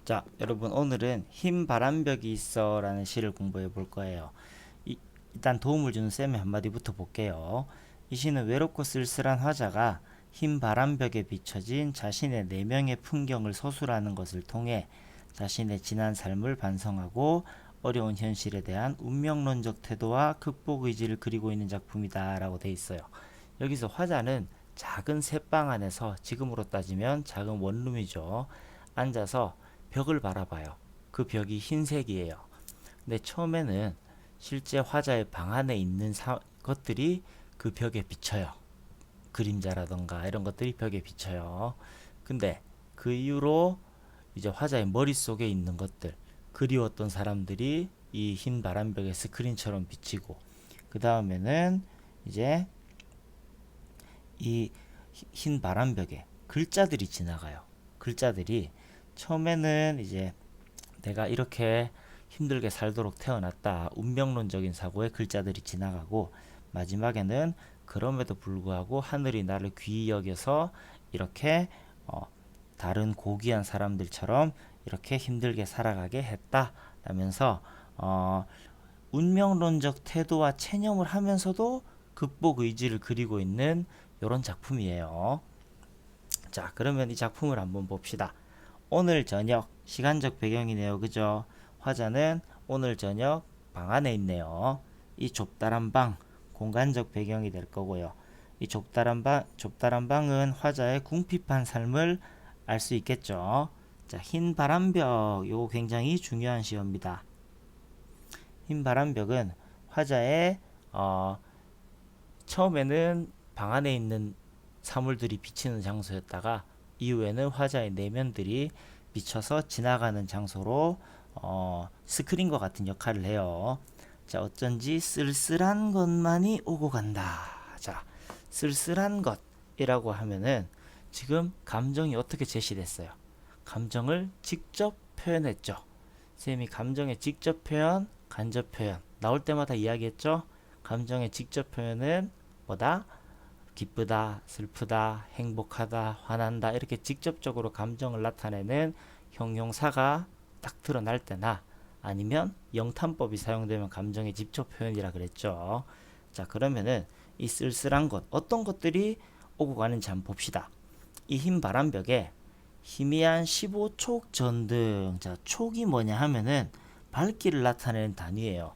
자, 여러분 오늘은 흰 바람벽이 있어 라는 시를 공부해 볼 거예요. 일단 도움을 주는 쌤의 한마디부터 볼게요. 이 시는 외롭고 쓸쓸한 화자가 흰 바람벽에 비춰진 자신의 내면의 풍경을 서술하는 것을 통해 자신의 지난 삶을 반성하고 어려운 현실에 대한 운명론적 태도와 극복 의지를 그리고 있는 작품이다 라고 돼 있어요. 여기서 화자는 작은 새방 안에서, 지금으로 따지면 작은 원룸이죠, 앉아서 벽을 바라봐요. 그 벽이 흰색이에요. 근데 처음에는 실제 화자의 방 안에 있는 것들이 그 벽에 비쳐요. 그림자라던가 이런 것들이 벽에 비쳐요. 근데 그 이후로 이제 화자의 머릿속에 있는 것들, 그리웠던 사람들이 이 흰 바람벽의 스크린처럼 비치고, 그 다음에는 이제 이 흰 바람벽에 글자들이 지나가요. 글자들이 처음에는 이제 내가 이렇게 힘들게 살도록 태어났다, 운명론적인 사고의 글자들이 지나가고, 마지막에는 그럼에도 불구하고 하늘이 나를 귀히 여겨서 이렇게 다른 고귀한 사람들처럼 이렇게 힘들게 살아가게 했다 라면서 운명론적 태도와 체념을 하면서도 극복 의지를 그리고 있는 이런 작품이에요. 자, 그러면 이 작품을 한번 봅시다. 오늘 저녁, 시간적 배경이네요. 그죠? 화자는 오늘 저녁 방 안에 있네요. 이 좁다란 방, 공간적 배경이 될 거고요. 이 좁다란 방은 화자의 궁핍한 삶을 알 수 있겠죠. 자, 흰 바람벽, 요거 굉장히 중요한 시어입니다. 흰 바람벽은 화자의 처음에는 방 안에 있는 사물들이 비치는 장소였다가 이후에는 화자의 내면들이 비쳐서 지나가는 장소로 스크린과 같은 역할을 해요. 자, 어쩐지 쓸쓸한 것만이 오고 간다. 자, 쓸쓸한 것이라고 하면은 지금 감정이 어떻게 제시됐어요? 감정을 직접 표현했죠. 쌤이 감정의 직접 표현, 간접 표현 나올 때마다 이야기했죠. 감정의 직접 표현은 뭐다? 기쁘다, 슬프다, 행복하다, 화난다, 이렇게 직접적으로 감정을 나타내는 형용사가 딱 드러날 때나, 아니면 영탄법이 사용되면 감정의 직접 표현이라 그랬죠. 자, 그러면은 이 쓸쓸한 것, 어떤 것들이 오고 가는지 한번 봅시다. 이 흰 바람벽에 희미한 15촉 전등. 자, 촉이 뭐냐 하면은 밝기를 나타내는 단위예요.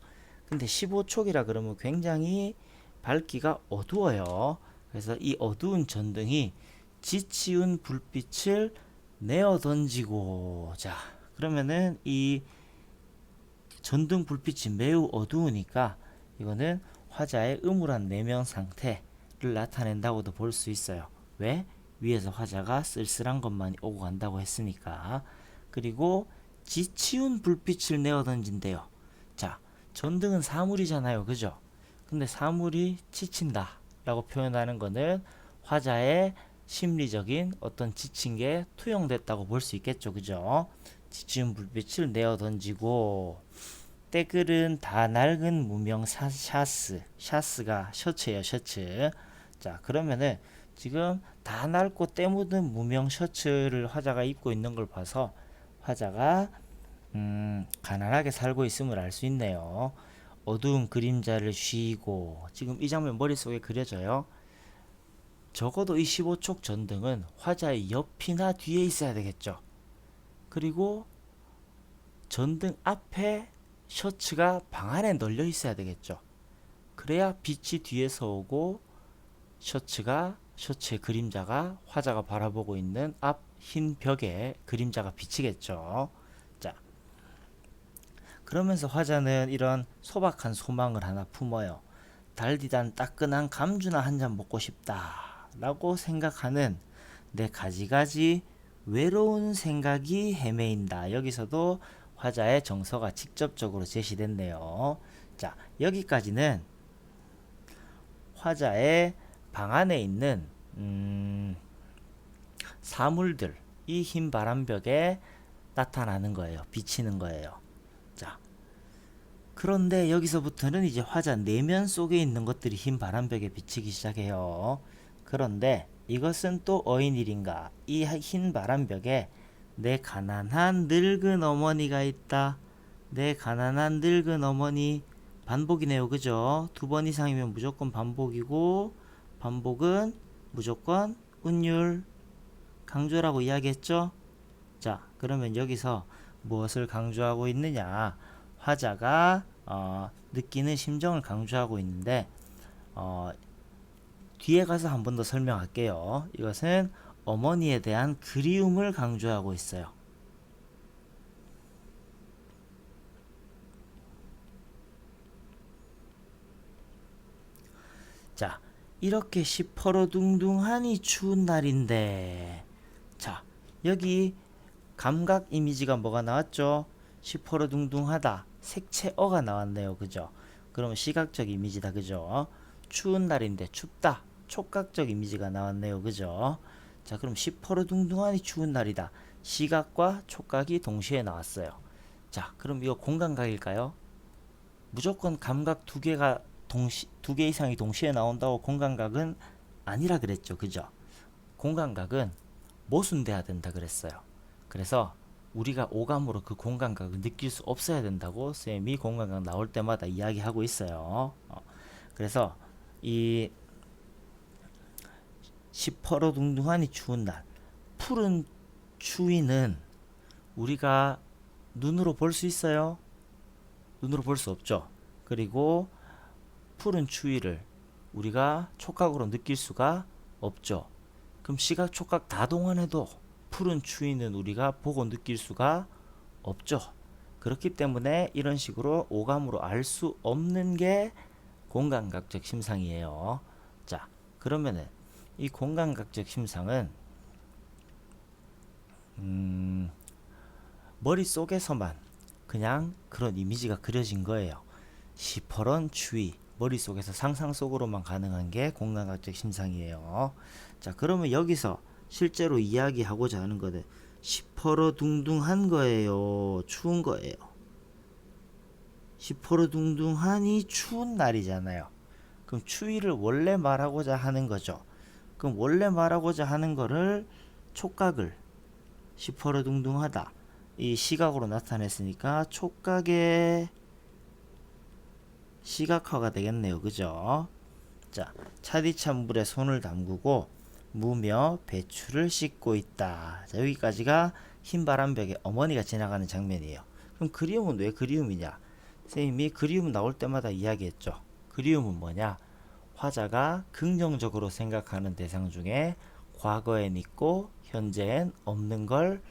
근데 15촉이라 그러면 굉장히 밝기가 어두워요. 그래서 이 어두운 전등이 지치운 불빛을 내어 던지고, 자, 그러면은 이 전등 불빛이 매우 어두우니까 이거는 화자의 음울한 내면 상태를 나타낸다고도 볼 수 있어요. 왜? 위에서 화자가 쓸쓸한 것만 오고 간다고 했으니까. 그리고 지치운 불빛을 내어 던진대요. 자, 전등은 사물이잖아요. 그죠? 근데 사물이 지친다 라고 표현하는 것은 화자의 심리적인 어떤 지친 게 투영됐다고 볼 수 있겠죠. 그죠? 지친 불빛을 내어 던지고, 때글은 다 낡은 무명 샤스가 셔츠예요. 셔츠. 자, 그러면은 지금 다 낡고 때 묻은 무명 셔츠를 화자가 입고 있는 걸 봐서 화자가 가난하게 살고 있음을 알 수 있네요. 어두운 그림자를 쉬고, 지금 이 장면 머릿속에 그려져요. 적어도 이 15촉 전등은 화자의 옆이나 뒤에 있어야 되겠죠. 그리고 전등 앞에 셔츠가 방 안에 널려 있어야 되겠죠. 그래야 빛이 뒤에서 오고 셔츠의 그림자가 화자가 바라보고 있는 앞 흰 벽에 그림자가 비치겠죠. 자, 그러면서 화자는 이런 소박한 소망을 하나 품어요. 달디단 따끈한 감주나 한 잔 먹고 싶다 라고 생각하는 내 가지가지 외로운 생각이 헤매인다. 여기서도 화자의 정서가 직접적으로 제시됐네요. 자, 여기까지는 화자의 방 안에 있는 사물들, 이 흰 바람벽에 나타나는 거예요. 비치는 거예요. 자, 그런데 여기서부터는 이제 화자 내면 속에 있는 것들이 흰 바람벽에 비치기 시작해요. 그런데 이것은 또 어인일인가? 이 흰 바람벽에 내 가난한 늙은 어머니가 있다. 내 가난한 늙은 어머니. 반복이네요. 그죠? 두 번 이상이면 무조건 반복이고, 반복은 무조건 운율. 강조라고 이야기했죠? 자, 그러면 여기서 무엇을 강조하고 있느냐? 화자가 느끼는 심정을 강조하고 있는데, 어, 뒤에 가서 한 번 더 설명할게요. 이것은 어머니에 대한 그리움을 강조하고 있어요. 자, 이렇게 시퍼러둥둥하니 추운 날인데, 자, 여기 감각 이미지가 뭐가 나왔죠? 시퍼러둥둥하다. 색채어가 나왔네요. 그죠? 그러면 시각적 이미지다. 그죠? 추운 날인데 춥다. 촉각적 이미지가 나왔네요. 그죠? 자, 그럼 시퍼러둥둥하니 추운 날이다. 시각과 촉각이 동시에 나왔어요. 자, 그럼 이거 공감각일까요? 무조건 감각 두 개 이상이 동시에 나온다고 공감각은 아니라 그랬죠. 그죠? 공감각은 모순돼야 된다 그랬어요. 그래서 우리가 오감으로 그 공감각을 느낄 수 없어야 된다고 쌤이 공감각 나올 때마다 이야기하고 있어요. 그래서 이 시퍼러둥둥하니 추운 날, 푸른 추위는 우리가 눈으로 볼 수 있어요? 눈으로 볼 수 없죠. 그리고 푸른 추위를 우리가 촉각으로 느낄 수가 없죠. 그럼 시각, 촉각 다 동원해도 푸른 추위는 우리가 보고 느낄 수가 없죠. 그렇기 때문에 이런 식으로 오감으로 알 수 없는 게 공감각적 심상이에요. 자, 그러면은 이 공감각적 심상은 머릿속에서만 그냥 그런 이미지가 그려진 거예요. 시퍼런 추위, 머릿속에서 상상 속으로만 가능한 게 공감각적 심상이에요. 자, 그러면 여기서 실제로 이야기하고자 하는 거는 시퍼러둥둥한 거예요, 추운 거예요? 시퍼러둥둥하니 추운 날이잖아요. 그럼 추위를 원래 말하고자 하는 거죠. 그럼 원래 말하고자 하는 거를 촉각을 시퍼러둥둥하다 이 시각으로 나타냈으니까 촉각의 시각화가 되겠네요. 그죠? 자, 차디찬 물에 손을 담그고 무며 배추를 씻고 있다. 자, 여기까지가 흰 바람벽에 어머니가 지나가는 장면이에요. 그럼 그리움은 왜 그리움이냐? 선생님이 그리움 나올 때마다 이야기했죠. 그리움은 뭐냐? 화자가 긍정적으로 생각하는 대상 중에 과거엔 있고 현재엔 없는 걸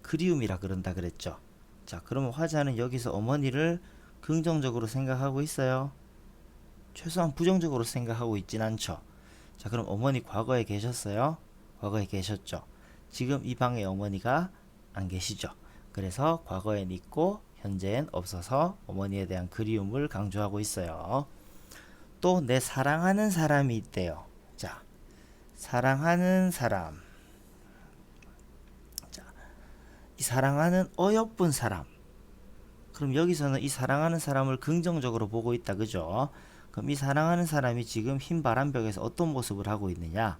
그리움이라 그런다 그랬죠. 자, 그러면 화자는 여기서 어머니를 긍정적으로 생각하고 있어요? 최소한 부정적으로 생각하고 있진 않죠. 자, 그럼 어머니 과거에 계셨어요? 과거에 계셨죠. 지금 이 방에 어머니가 안 계시죠. 그래서 과거엔 있고 현재엔 없어서 어머니에 대한 그리움을 강조하고 있어요. 또 내 사랑하는 사람이 있대요. 자, 사랑하는 사람. 자, 이 사랑하는 어여쁜 사람. 그럼 여기서는 이 사랑하는 사람을 긍정적으로 보고 있다. 그죠? 그럼 이 사랑하는 사람이 지금 흰 바람벽에서 어떤 모습을 하고 있느냐?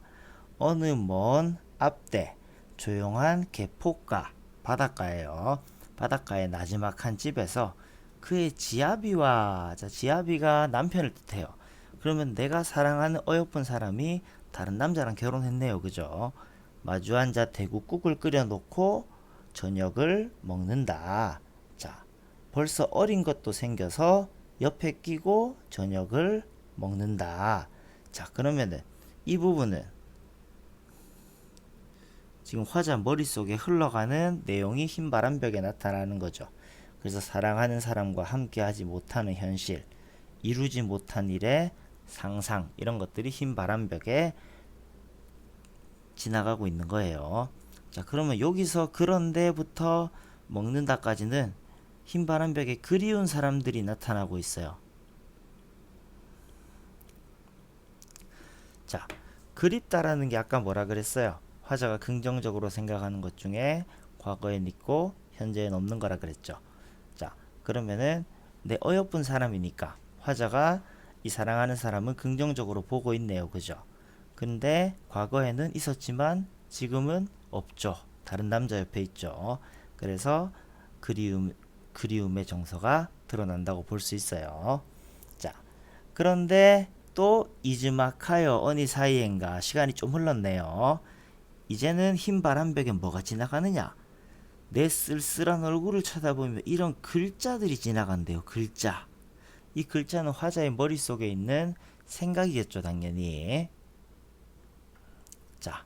어느 먼 앞대 조용한 개포가 바닷가예요. 바닷가의 나지막한 집에서 그의 지아비와 자, 지아비가 남편을 뜻해요. 그러면 내가 사랑하는 어여쁜 사람이 다른 남자랑 결혼했네요. 그죠? 마주 앉아 대구국을 끓여 놓고 저녁을 먹는다. 자, 벌써 어린 것도 생겨서 옆에 끼고 저녁을 먹는다. 자, 그러면은 이 부분은 지금 화자 머릿속에 흘러가는 내용이 흰 바람벽에 나타나는 거죠. 그래서 사랑하는 사람과 함께하지 못하는 현실, 이루지 못한 일의 상상, 이런 것들이 흰 바람벽에 지나가고 있는 거예요. 자, 그러면 여기서 그런데부터 먹는다까지는 흰 바람벽에 그리운 사람들이 나타나고 있어요. 자, 그립다라는 게 아까 뭐라 그랬어요? 화자가 긍정적으로 생각하는 것 중에 과거엔 있고 현재엔 없는 거라 그랬죠. 자, 그러면은 내 어여쁜 사람이니까 화자가 이 사랑하는 사람은 긍정적으로 보고 있네요. 그죠? 근데 과거에는 있었지만 지금은 없죠. 다른 남자 옆에 있죠. 그래서 그리움의 정서가 드러난다고 볼 수 있어요. 자, 그런데 또 이즈마카요 어니 사이엔가 시간이 좀 흘렀네요. 이제는 흰 바람벽에 뭐가 지나가느냐? 내 쓸쓸한 얼굴을 쳐다보면 이런 글자들이 지나간대요. 글자. 이 글자는 화자의 머릿속에 있는 생각이겠죠, 당연히. 자,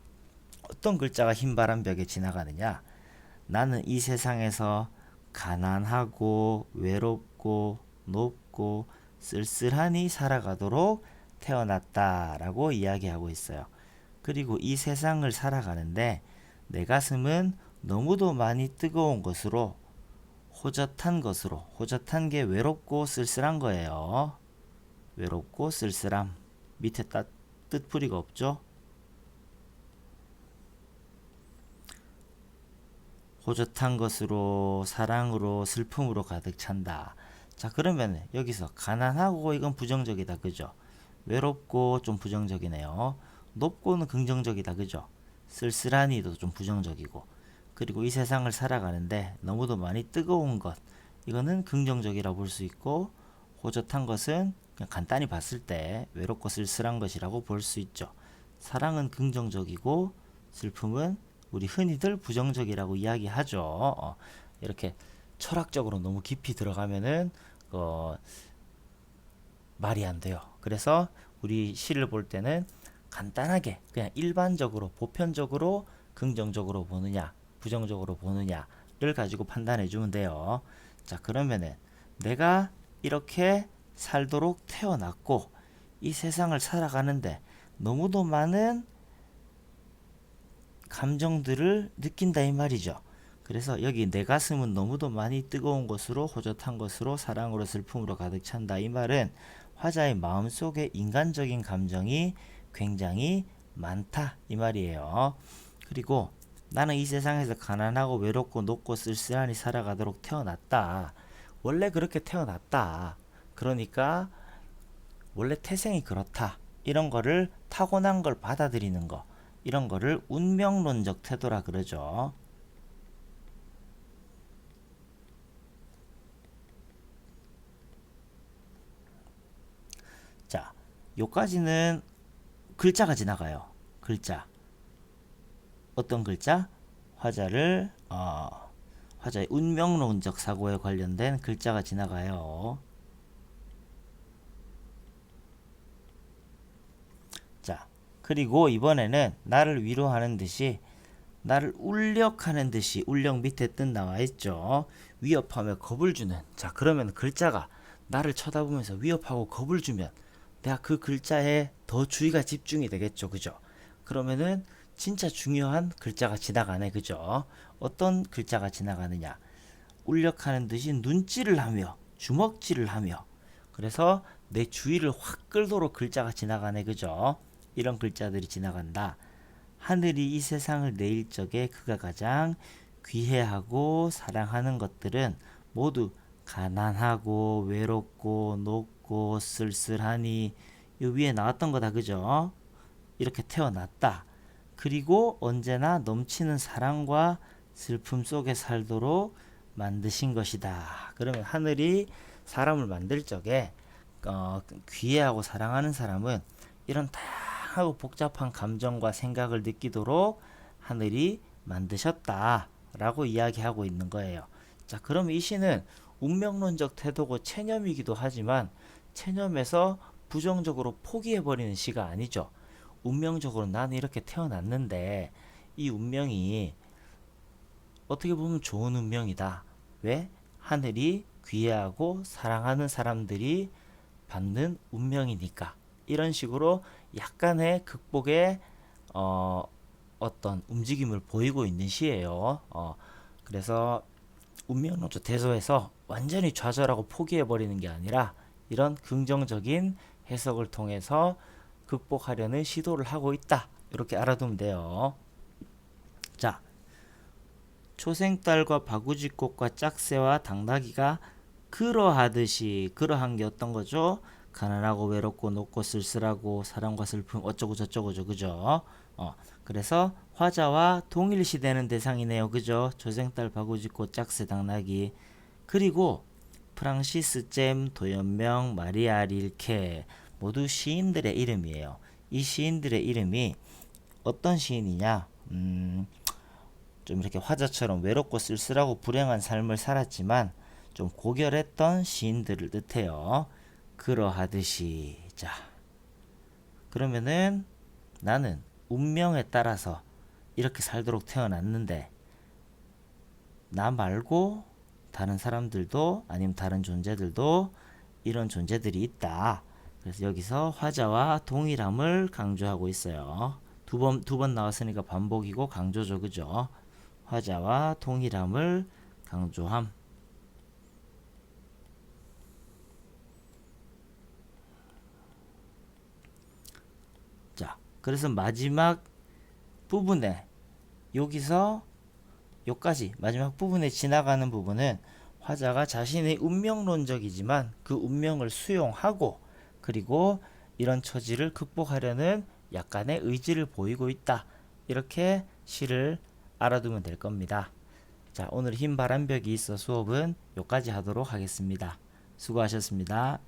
어떤 글자가 흰 바람벽에 지나가느냐? 나는 이 세상에서 가난하고 외롭고 높고 쓸쓸하니 살아가도록 태어났다라고 이야기하고 있어요. 그리고 이 세상을 살아가는데 내 가슴은 너무도 많이 뜨거운 것으로 호젓한 게 외롭고 쓸쓸한 거예요. 외롭고 쓸쓸함. 밑에 뜻풀이가 없죠? 호젓한 것으로 사랑으로 슬픔으로 가득 찬다. 자, 그러면 여기서 가난하고 이건 부정적이다. 그죠? 외롭고 좀 부정적이네요. 높고는 긍정적이다. 그죠? 쓸쓸하니도 좀 부정적이고. 그리고 이 세상을 살아가는데 너무도 많이 뜨거운 것. 이거는 긍정적이라 볼 수 있고, 호젓한 것은 그냥 간단히 봤을 때 외롭고 쓸쓸한 것이라고 볼 수 있죠. 사랑은 긍정적이고 슬픔은 우리 흔히들 부정적이라고 이야기하죠. 이렇게 철학적으로 너무 깊이 들어가면은 말이 안 돼요. 그래서 우리 시를 볼 때는 간단하게 그냥 일반적으로 보편적으로 긍정적으로 보느냐 부정적으로 보느냐를 가지고 판단해 주면 돼요. 자, 그러면은 내가 이렇게 살도록 태어났고 이 세상을 살아가는데 너무도 많은 감정들을 느낀다 이 말이죠. 그래서 여기 내 가슴은 너무도 많이 뜨거운 것으로 호젓한 것으로 사랑으로 슬픔으로 가득 찬다 이 말은 화자의 마음속에 인간적인 감정이 굉장히 많다 이 말이에요. 그리고 나는 이 세상에서 가난하고 외롭고 높고 쓸쓸하니 살아가도록 태어났다. 원래 그렇게 태어났다. 그러니까 원래 태생이 그렇다. 이런 거를 타고난 걸 받아들이는 거. 이런 거를 운명론적 태도라 그러죠. 자, 요까지는 글자가 지나가요. 글자. 어떤 글자? 화자의 운명론적 사고에 관련된 글자가 지나가요. 자, 그리고 이번에는 나를 위로하는 듯이 나를 울력하는 듯이 울력 밑에 뜻 나와 있죠. 위협하며 겁을 주는. 자, 그러면 글자가 나를 쳐다보면서 위협하고 겁을 주면 내가 그 글자에 더 주의가 집중이 되겠죠. 그죠? 그러면은 진짜 중요한 글자가 지나가네. 그죠? 어떤 글자가 지나가느냐? 울력하는 듯이 눈질을 하며 주먹질을 하며 그래서 내 주의를 확 끌도록 글자가 지나가네. 그죠? 이런 글자들이 지나간다. 하늘이 이 세상을 내일 적에 그가 가장 귀해하고 사랑하는 것들은 모두 가난하고 외롭고 높고 쓸쓸하니 이 위에 나왔던 거다. 그죠? 이렇게 태어났다. 그리고 언제나 넘치는 사랑과 슬픔 속에 살도록 만드신 것이다. 그러면 하늘이 사람을 만들 적에 귀해하고 사랑하는 사람은 이런 다양하고 복잡한 감정과 생각을 느끼도록 하늘이 만드셨다라고 이야기하고 있는 거예요. 자, 그럼 이 시는 운명론적 태도고 체념이기도 하지만 체념에서 부정적으로 포기해버리는 시가 아니죠. 운명적으로 나는 이렇게 태어났는데 이 운명이 어떻게 보면 좋은 운명이다. 왜? 하늘이 귀해하고 사랑하는 사람들이 받는 운명이니까. 이런 식으로 약간의 극복의 어떤 움직임을 보이고 있는 시예요. 그래서 운명론적 태도에서 완전히 좌절하고 포기해버리는 게 아니라 이런 긍정적인 해석을 통해서 극복하려는 시도를 하고 있다. 이렇게 알아두면 돼요. 자, 초생딸과 바구지꽃과 짝새와 당나귀가 그러하듯이 그러한 게 어떤 거죠? 가난하고 외롭고 높고 쓸쓸하고 사랑과 슬픔 어쩌고 저쩌고죠. 그죠? 그래서 화자와 동일시되는 대상이네요. 그죠? 조생딸 바구지꽃 짝새 당나귀. 그리고 프랑시스 잼, 도연명, 마리아 릴케 모두 시인들의 이름이에요. 이 시인들의 이름이 어떤 시인이냐? 좀 이렇게 화자처럼 외롭고 쓸쓸하고 불행한 삶을 살았지만 좀 고결했던 시인들을 뜻해요. 그러하듯이 자 그러면은 나는 운명에 따라서 이렇게 살도록 태어났는데 나 말고 다른 사람들도 아니면 다른 존재들도 이런 존재들이 있다. 그래서 여기서 화자와 동일함을 강조하고 있어요. 두 번 나왔으니까 반복이고 강조죠. 그죠? 화자와 동일함을 강조함. 자, 그래서 마지막 부분에 여기서 여기까지 마지막 부분에 지나가는 부분은 화자가 자신의 운명론적이지만 그 운명을 수용하고 그리고 이런 처지를 극복하려는 약간의 의지를 보이고 있다. 이렇게 시를 알아두면 될 겁니다. 자, 오늘 흰 바람벽이 있어 수업은 여기까지 하도록 하겠습니다. 수고하셨습니다.